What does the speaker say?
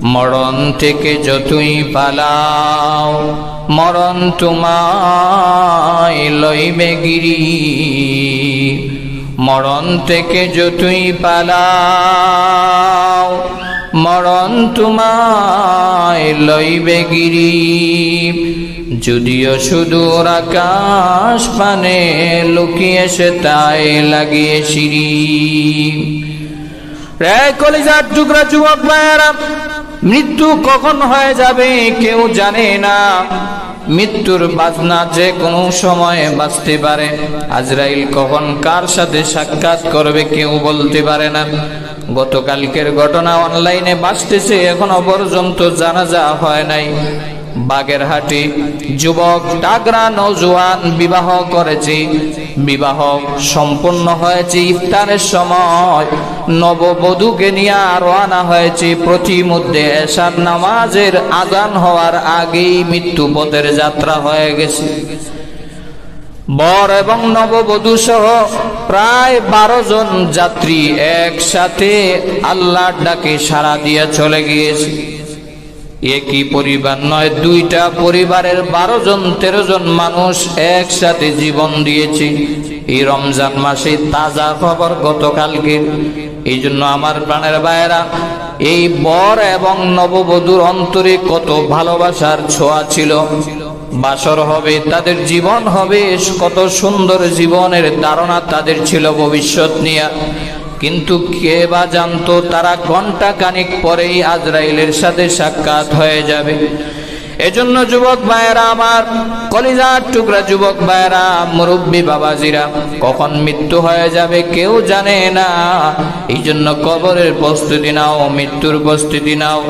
মরণ থেকে যতই পালাও মরণ তোমায় লইবে গিরি। মরণ থেকে যতই পালাও মরণ তোমায় লইবে গিরি। যদিও সুদূর আকাশ পানে লুকিয়ে সে তাই লাগিয়ে সিঁড়ি। রে কলিজার টুকরা যুবক ভাইয়েরা, মৃত্যু কখন হয়ে যাবে কেউ জানে না। মৃত্যুর বাজনা যে কোনো সময়ে বাজতে পারে। আজরাইল কখন কার সাথে সাক্ষাৎ করবে কেউ বলতে পারে না। গতকালকের ঘটনা অনলাইনে বাজতেছে, এখনো পর্যন্ত জানাজা হয় নাই। বাগেরহাটে যুবক টাগরা নওজোয়ান বিবাহ করেছে। বিবাহ সম্পন্ন হয়েছে ইফতারের সময়। নববধূকে নিয়ে রওনা হয়েছে। প্রতিমধ্যে এশার নামাজের আযান হওয়ার আগেই মৃত্যু পথের যাত্রা হয়ে গেছে। বর এবং নববধূ সহ প্রায় 12 জন যাত্রী একসাথে আল্লাহর ডাকে সাড়া দিয়ে চলে গিয়েছে। একই পরিবার নয়, 2টা পরিবারের 12 জন 13 জন মানুষ একসাথে জীবন দিয়েছে। এই রমজান মাসে তাজা খবর গতকালকে। এই জন্য আমার প্রাণের ভাইয়েরা, এই বর এবং নববধূর অন্তরে কত ভালোবাসার ছোঁয়া ছিল। বাসর হবে, তাদের জীবন হবে, কত সুন্দর জীবনের ধারণা তাদের ছিল ভবিষ্যৎ নিয়ে। কিন্তু কে বা জানতো তারা ঘন্টা খানিক পরেই আজরাইলের সাথে সাক্ষাৎ হয়ে যাবে। এজন্য যুবক ভাইয়েরা আমার, কলিজার টুকরা যুবক ভাইয়েরা, মুরব্বী বাবাজিরা, কখন মৃত্যু হয়ে যাবে কেউ জানে না। এই জন্য কবরের প্রস্তুতি নাও, মৃত্যুর প্রস্তুতি নাও।